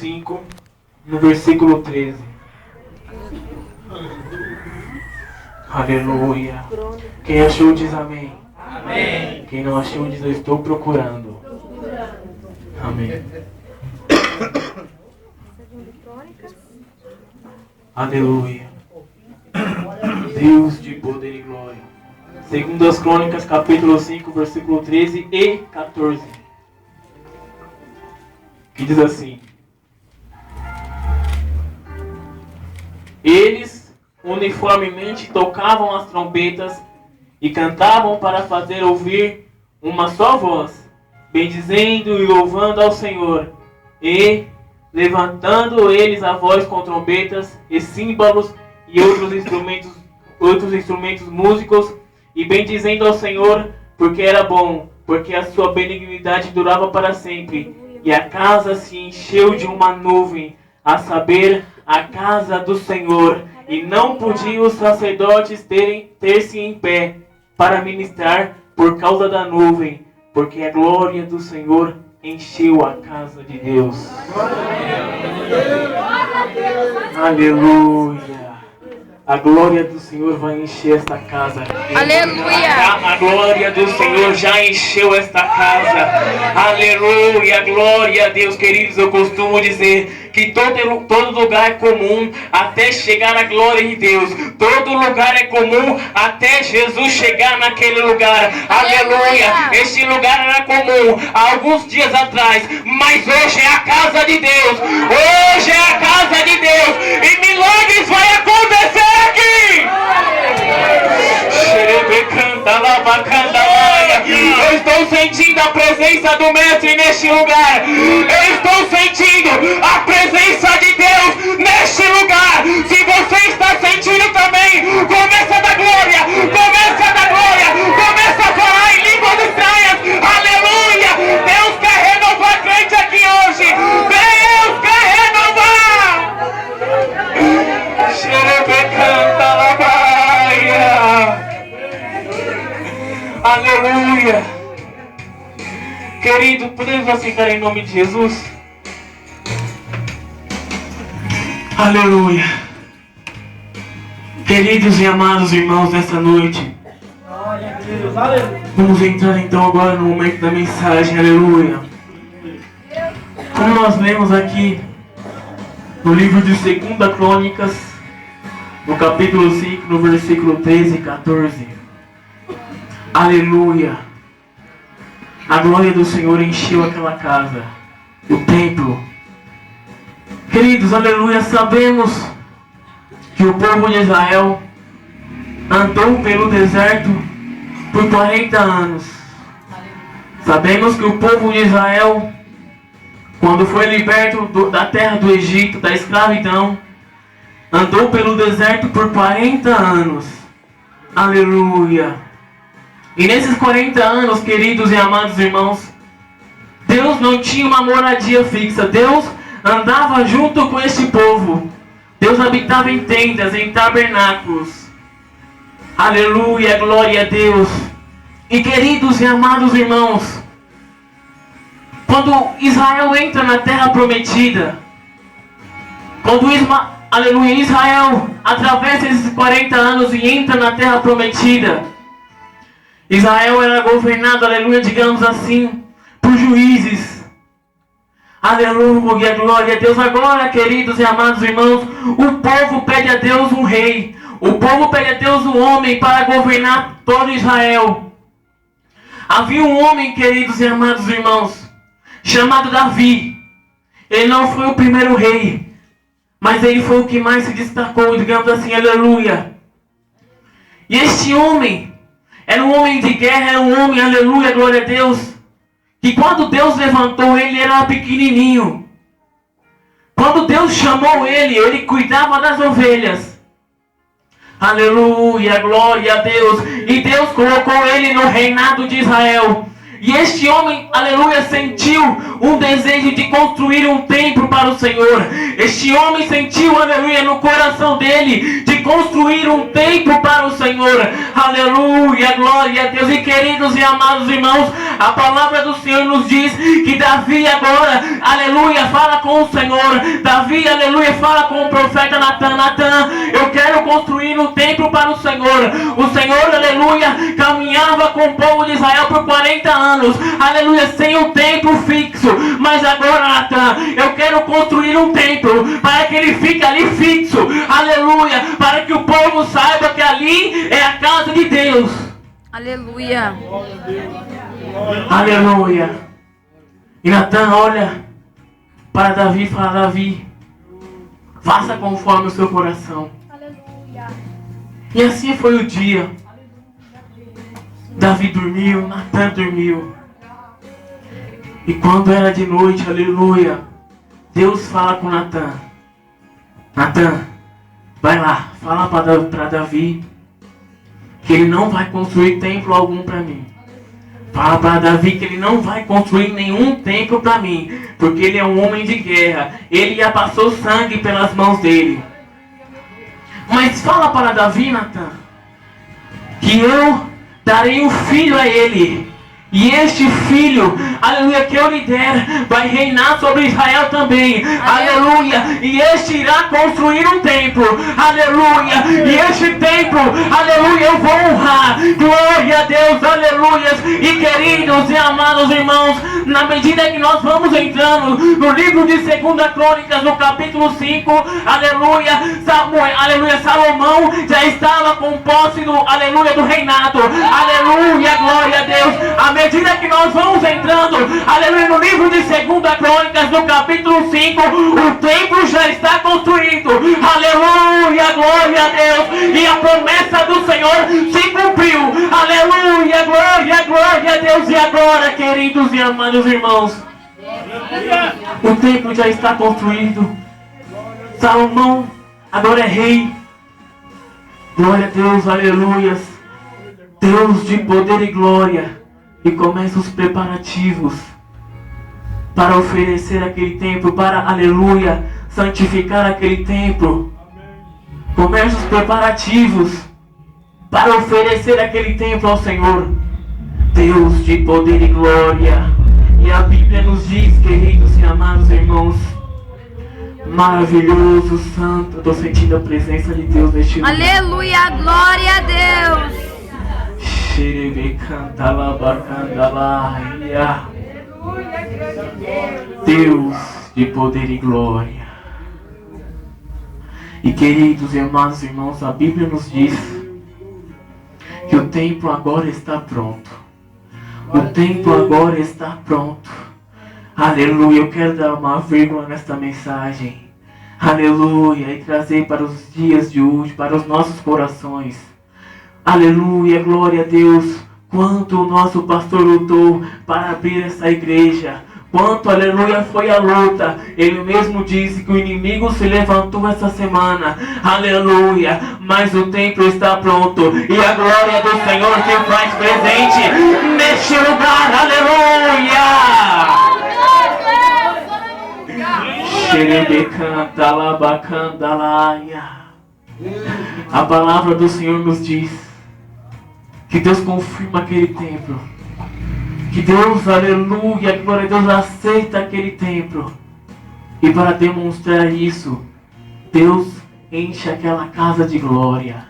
5, no versículo 13. Aleluia. Quem achou diz amém. Amém. Quem não achou diz eu estou procurando. Amém. Aleluia. Deus de poder e glória. Segundo as Crônicas, capítulo 5, versículo 13 e 14. Que diz assim: eles uniformemente tocavam as trombetas e cantavam para fazer ouvir uma só voz, bendizendo e louvando ao Senhor, e levantando eles a voz com trombetas e símbolos e outros instrumentos músicos, e bendizendo ao Senhor, porque era bom, porque a sua benignidade durava para sempre. E a casa se encheu de uma nuvem, a saber, a casa do Senhor, e não podiam os sacerdotes ter-se em pé para ministrar por causa da nuvem, porque a glória do Senhor encheu a casa de Deus. Aleluia. A glória do Senhor vai encher esta casa. Aleluia. A glória do Senhor já encheu esta casa. Aleluia. Glória a Deus, queridos. Eu costumo dizer que todo lugar é comum até chegar à glória de Deus. Todo lugar é comum até Jesus chegar naquele lugar. Aleluia. Este lugar era comum há alguns dias atrás, mas hoje é a casa de Deus. Hoje é a casa de Deus. E milagres vai acontecer aqui. Eu estou sentindo a presença do Mestre neste lugar. Eu estou sentindo a presença de Deus neste lugar. Se você está sentindo também, começa a dar glória, começa a dar glória, começa a falar em línguas estranhas. Aleluia! Deus quer renovar crente aqui hoje. Deus quer renovar. Xerebecanta labaia. Aleluia. Querido, podemos aceitar em nome de Jesus? Aleluia. Queridos e amados irmãos, nessa noite, vamos entrar então agora no momento da mensagem. Aleluia. Como nós lemos aqui no livro de 2 Crônicas, no capítulo 5, no versículo 13 e 14. Aleluia. A glória do Senhor encheu aquela casa, o templo. Queridos, aleluia, sabemos que o povo de Israel andou pelo deserto por 40 anos. Sabemos que o povo de Israel, quando foi liberto da terra do Egito, da escravidão, andou pelo deserto por 40 anos. Aleluia. E nesses 40 anos, queridos e amados irmãos, Deus não tinha uma moradia fixa. Deus andava junto com este povo. Deus habitava em tendas, em tabernáculos. Aleluia, glória a Deus. E queridos e amados irmãos, quando Israel entra na terra prometida, quando aleluia, Israel atravessa esses 40 anos e entra na terra prometida, Israel era governado, aleluia, digamos assim, por juízes. Aleluia, glória a Deus. Agora, queridos e amados irmãos, o povo pede a Deus um rei. O povo pede a Deus um homem para governar todo Israel. Havia um homem, queridos e amados irmãos, chamado Davi. Ele não foi o primeiro rei, mas ele foi o que mais se destacou, digamos assim, aleluia. E este homem era um homem de guerra, era um homem, aleluia, glória a Deus, que quando Deus levantou ele, ele era pequenininho. Quando Deus chamou ele cuidava das ovelhas. Aleluia, glória a Deus. E Deus colocou ele no reinado de Israel. E este homem, aleluia, sentiu um desejo de construir um templo para para o Senhor. Este homem sentiu, aleluia, no coração dele de construir um templo para o Senhor. Aleluia, glória a Deus. E queridos e amados irmãos, a palavra do Senhor nos diz que Davi agora, aleluia, fala com o Senhor. Davi, aleluia, fala com o profeta Natan. Natan, eu quero construir um templo para o Senhor. O Senhor, aleluia, caminhava com o povo de Israel por 40 anos, aleluia, sem um templo fixo. Mas agora, Natan, eu quero construir um templo para que ele fique ali fixo, aleluia, para que o povo saiba que ali é a casa de Deus. Aleluia. Aleluia. E Natan olha para Davi e fala: Davi, faça conforme o seu coração. Aleluia. E assim foi o dia. Davi dormiu, Natan dormiu. E quando era de noite, aleluia, Deus fala com Natan: Natan, vai lá, fala para Davi que ele não vai construir templo algum para mim. Fala para Davi que ele não vai construir nenhum templo para mim, porque ele é um homem de guerra. Ele já passou sangue pelas mãos dele. Mas fala para Davi, Natan, que eu darei um filho a ele. E este filho, aleluia, que eu lhe der, vai reinar sobre Israel também. Aleluia. E este irá construir um templo. Aleluia. E este templo, aleluia, eu vou honrar. Glória a Deus, aleluia. E queridos e amados irmãos, na medida que nós vamos entrando no livro de 2 Crônicas, no capítulo 5, aleluia, Salomão já estava com posse do, aleluia, do reinado. Aleluia, glória a Deus. À medida que nós vamos entrando, aleluia, no livro de 2 Crônicas, no capítulo 5, o templo já está construído. Aleluia, glória a Deus. E a promessa do Senhor se cumpriu. Aleluia, glória a Deus. E agora, queridos e amados irmãos, o templo já está construído. Salomão agora é rei. Glória a Deus, aleluia. Deus de poder e glória. E começa os preparativos para oferecer aquele templo, para, aleluia, santificar aquele templo. Começa os preparativos para oferecer aquele templo ao Senhor. Deus de poder e glória. E a Bíblia nos diz, queridos e amados irmãos, maravilhoso, santo. Estou sentindo a presença de Deus neste lugar. Aleluia, glória a Deus. Deus de poder e glória. E queridos e amados irmãos, a Bíblia nos diz que o templo agora está pronto. O templo agora está pronto. Aleluia, eu quero dar uma vírgula nesta mensagem. Aleluia, e trazer para os dias de hoje, para os nossos corações. Aleluia, glória a Deus. Quanto o nosso pastor lutou para abrir essa igreja. Quanto, aleluia, foi a luta. Ele mesmo disse que o inimigo se levantou essa semana. Aleluia. Mas o templo está pronto. E a glória do Senhor se faz presente neste lugar. Aleluia. A palavra do Senhor nos diz que Deus confirma aquele templo. Que Deus, aleluia, glória a Deus, aceita aquele templo. E para demonstrar isso, Deus enche aquela casa de glória.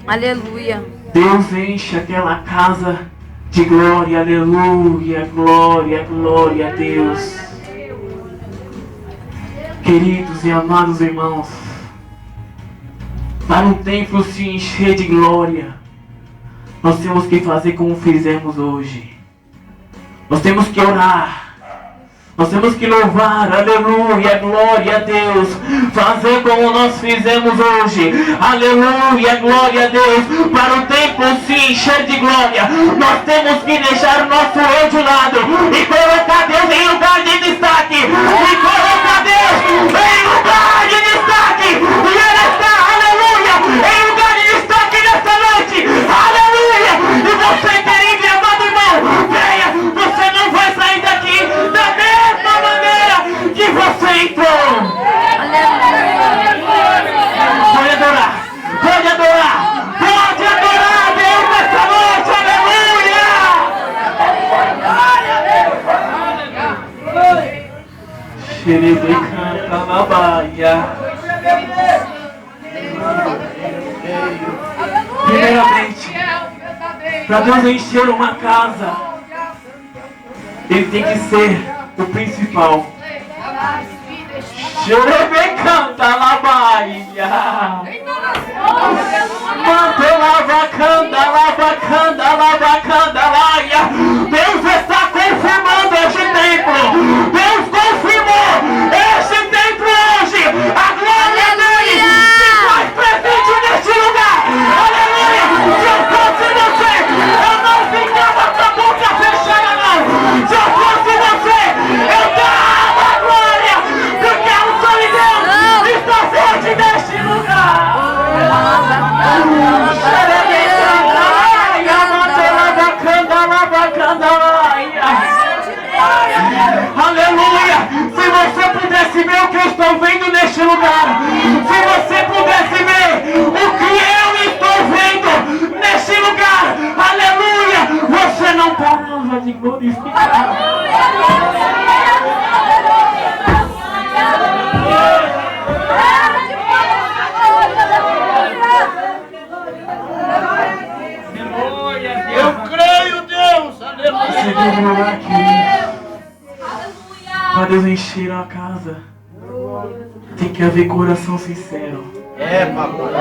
Aleluia. Deus enche aquela casa de glória. Aleluia, glória a Deus. Queridos e amados irmãos, para um templo se encher de glória, nós temos que fazer como fizemos hoje. Nós temos que orar. Nós temos que louvar, aleluia, glória a Deus. Fazer como nós fizemos hoje. Aleluia, glória a Deus. Para o templo se encher de glória, nós temos que deixar o nosso eu de lado e colocar Deus em lugar de destaque. E colocar Deus em lugar de destaque. E Ele está, aleluia, em lugar de destaque nesta noite. Aleluia. E você, querido e amado irmão, venha, você não vai sair daqui da mesma maneira que você entrou. Pode adorar, pode adorar, pode adorar a Deus nessa noite, aleluia! Xerebe canta na Bahia. Primeiramente, para Deus encher uma casa, Ele tem que ser o principal. Xerebe canta na Bahia. Manto lavacanda, lavacanda, lavacanda, laia. Deus está confirmando este templo. Deus confirmou este templo hoje. A glória dele se faz presente neste lugar. Aleluia! Se eu fosse você, eu não ficava com a boca fechada, não. Se eu fosse você, eu dava a glória, porque a unção de Deus está forte neste lugar. Aleluia! Se você pudesse ver o que eu estou vendo neste lugar, se você pudesse ver o que eu estou vendo neste lugar, aleluia! Você não parava de glorificar. Eu creio, Deus, aleluia. Para Deus encher a casa, tem que haver coração sincero. É, papai.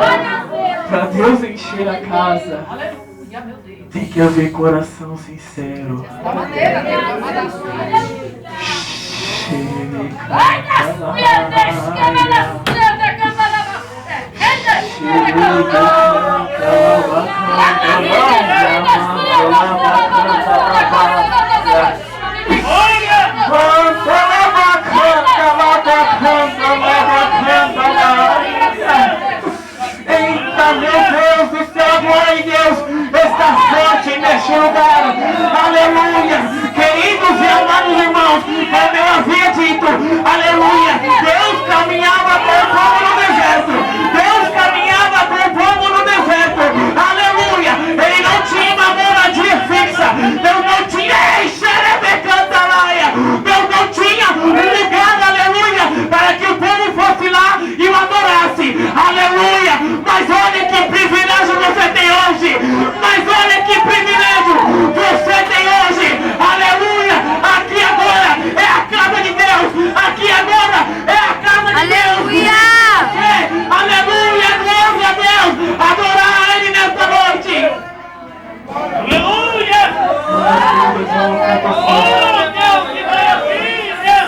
Para Deus encher a casa, tem que haver coração sincero. Eita, meu Deus do céu, glória a Deus, está forte neste lugar, aleluia, queridos e amados irmãos, como eu havia dito, aleluia, Deus caminhava com o povo no deserto, Deus caminhava com o povo no deserto, aleluia, Ele não tinha uma moradia fixa, Deus não tinha, Deus não tinha um lugar, aleluia, para que o povo fosse lá e o adorasse, aleluia, mas olha que privilégio você tem hoje, mas olha que privilégio você tem hoje, aleluia, aqui agora é a casa de Deus, aqui agora é a casa de Deus, aleluia, glória a Deus, adorar a Ele nesta noite, Aleluia! Oh, Deus, que maravilha!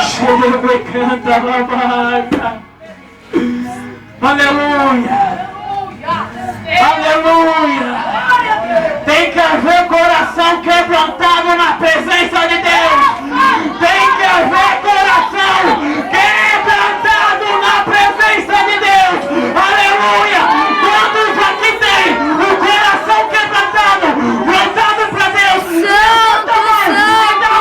Xerebe canta na Bahia. Aleluia! Aleluia! Tem que haver coração quebrantado na presença de Deus! Tem que haver coração quebrantado na presença de Deus! Aleluia! Quantos aqui tem o coração quebrantado, voltado para Deus? Levanta a mão e dá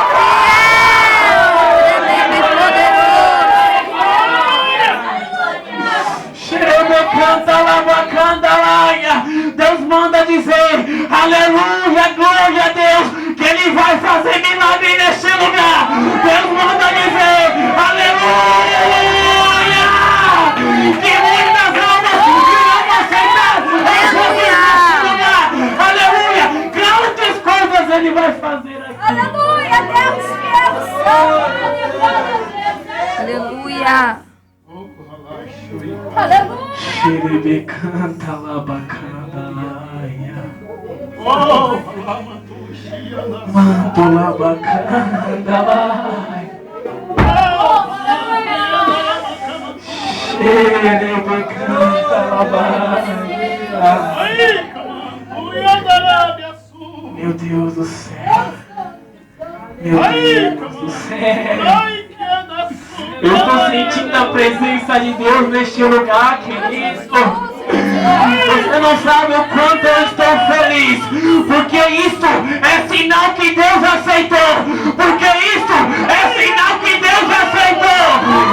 canta, lavacanda, laia. Deus manda dizer, aleluia, glória a Deus, que Ele vai fazer milagre neste lugar. Deus manda dizer, aleluia, que muitas almas irão aceitar neste lugar. Aleluia, grandes coisas Ele vai fazer aqui. Aleluia, Deus, aleluia. Aleluia. Xerebe canta, labacanda, laia. Manto labacanda, laia. Xerebe canta, labaia. Meu Deus do céu. Meu Deus do céu. Eu estou sentindo a presença de Deus neste lugar, querido. Você não sabe o quanto eu estou feliz, porque isso é sinal que Deus aceitou, porque isso é sinal que Deus aceitou,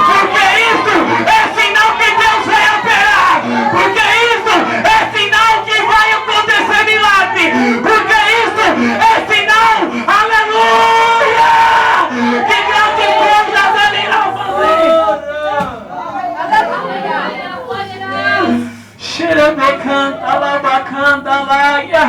porque isso é sinal que Deus vai operar, porque isso é sinal que vai acontecer milagre, porque isso é sinal, aleluia, que grandes coisas Ele irá fazer. Xerebecanta, labacanta, laia.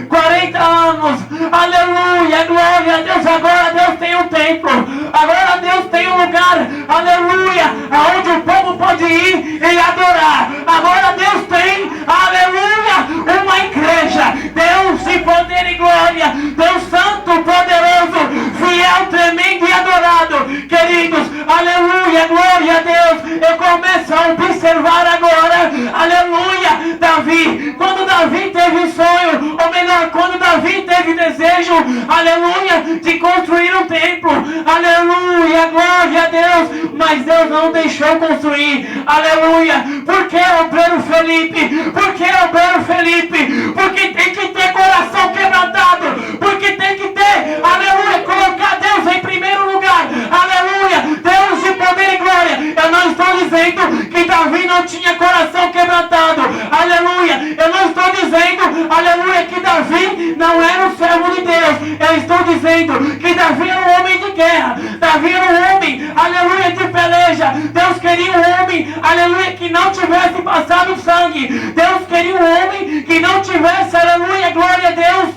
40 anos, aleluia, glória a Deus. Agora Deus tem um templo, agora Deus tem um lugar, aleluia, aonde o povo pode ir e adorar. Agora Deus tem, aleluia, uma igreja. Deus de poder e glória, Deus santo, poderoso, fiel, tremendo e adorado. Queridos, aleluia, glória a Deus. Eu começo a observar agora, aleluia, Davi. Quando Davi teve sonho, ou melhor, quando Davi teve desejo, aleluia, de construir um templo, aleluia, glória a Deus, mas Deus não deixou construir, aleluia. Por que, obreiro Felipe? Por que, obreiro Felipe? Porque tem que ter coração quebrantado, porque tem que ter, aleluia, colocar Deus em primeiro lugar, aleluia, Deus de poder e glória. Eu não estou dizendo que Davi não tinha coração quebrantado, aleluia. Eu não estou dizendo, aleluia, que Davi não era um servo de Deus. Eu estou dizendo que Davi era um homem de guerra, Davi era um homem, aleluia, de peleja. Deus queria um homem, aleluia, que não tivesse passado sangue. Deus queria um homem que não tivesse, aleluia, glória a Deus,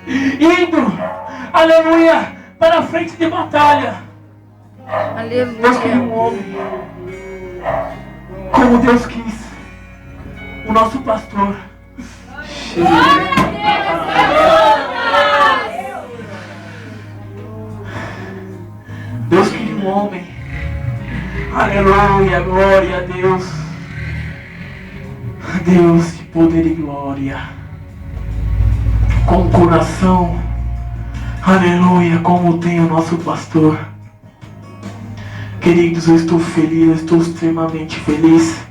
indo, aleluia, para a frente de batalha. Aleluia. Deus queria um homem como Deus quis. O nosso pastor. Deus queria um homem, aleluia, glória a Deus, Deus de poder e glória, com o coração, aleluia, como tem o nosso pastor. Queridos, eu estou feliz, eu estou extremamente feliz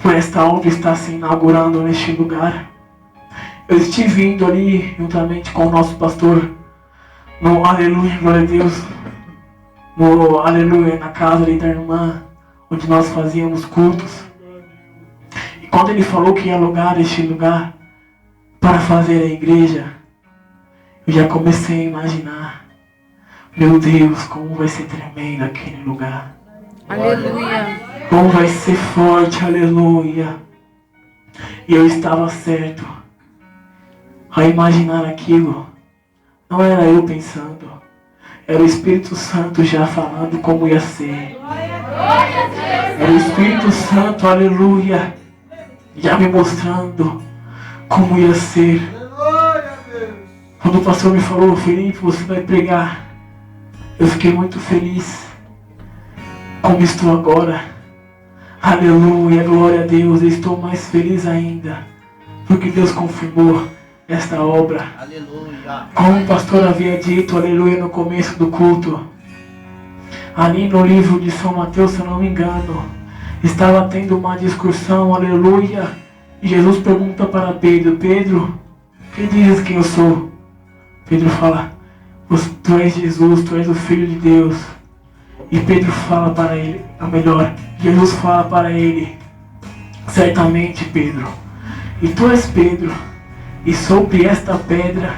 por esta obra estar se inaugurando neste lugar. Eu estive indo ali juntamente com o nosso pastor no aleluia, glória a Deus, no aleluia, na casa ali da irmã, onde nós fazíamos cultos. E quando ele falou que ia alugar este lugar para fazer a igreja, eu já comecei a imaginar, meu Deus, como vai ser tremendo aquele lugar. Aleluia. Como vai ser forte, aleluia. E eu estava certo a imaginar aquilo. Não era eu pensando, era o Espírito Santo já falando como ia ser. Era o Espírito Santo, aleluia, já me mostrando como ia ser. Quando o pastor me falou, Felipe, você vai pregar, eu fiquei muito feliz, como estou agora. Aleluia, glória a Deus, eu estou mais feliz ainda, porque Deus confirmou esta obra. Aleluia. Como o pastor havia dito, aleluia, no começo do culto, ali no livro de São Mateus, se eu não me engano, estava tendo uma discussão, aleluia, e Jesus pergunta para Pedro, Pedro, que dizes que eu sou? Pedro fala, tu és Jesus, tu és o Filho de Deus. E Pedro fala para ele, ou melhor, Jesus fala para ele, certamente Pedro, e tu és Pedro, e sobre esta pedra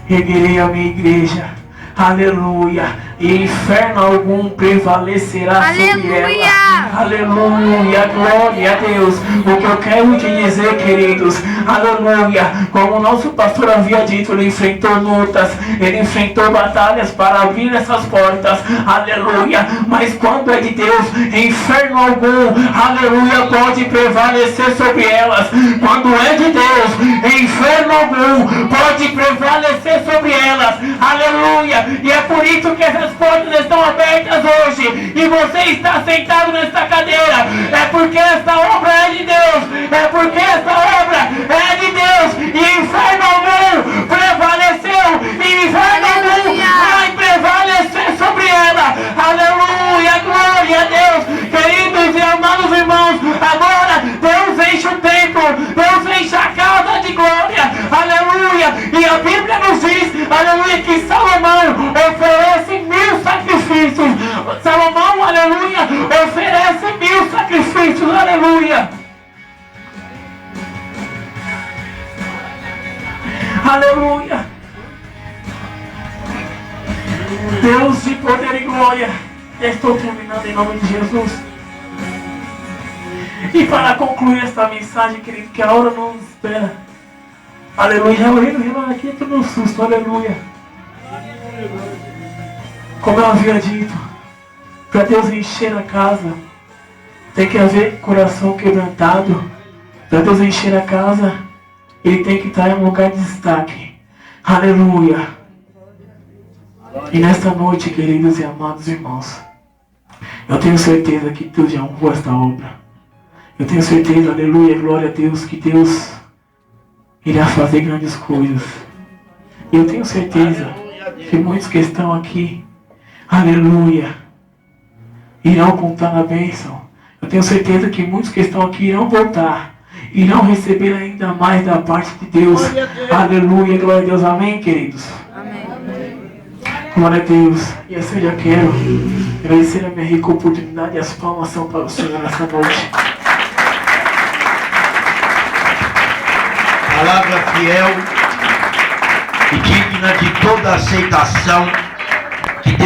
erguerei a minha igreja, aleluia, e inferno algum prevalecerá sobre ela. Aleluia, glória a Deus. O que eu quero te dizer, queridos, aleluia, como o nosso pastor havia dito, ele enfrentou lutas, ele enfrentou batalhas para abrir essas portas, aleluia, mas quando é de Deus, inferno algum, aleluia, pode prevalecer sobre elas. Quando é de Deus, inferno algum pode prevalecer sobre elas, aleluia, e é por isso que essas portas estão abertas hoje, e você está sentado nesta cadeira, é porque esta obra é de Deus, é porque esta obra é de Deus, e inferno algum prevaleceu, e inferno algum vai prevalecer sobre ela, aleluia, glória a Deus. Queridos e amados irmãos, agora Deus Deus de poder e glória. Já estou terminando em nome de Jesus. E para concluir esta mensagem, querido, que a hora não nos espera. Aleluia. Já orei no relógio aqui, estou no susto. Aleluia. Como eu havia dito, para Deus encher a casa, tem que haver coração quebrantado. Para Deus encher a casa, Ele tem que estar em um lugar de destaque. Aleluia. E nesta noite, queridos e amados irmãos, eu tenho certeza que Deus já honrou esta obra. Eu tenho certeza, aleluia, glória a Deus, que Deus irá fazer grandes coisas. Eu tenho certeza que muitos que estão aqui, aleluia, irão contar na bênção. Eu tenho certeza que muitos que estão aqui irão voltar, irão receber ainda mais da parte de Deus. Aleluia, glória a Deus, amém, queridos? Amém. Glória a Deus. E assim eu já quero agradecer a minha rica oportunidade e as palmas são para o Senhor nessa noite. Palavra fiel e digna de toda aceitação. Que Deus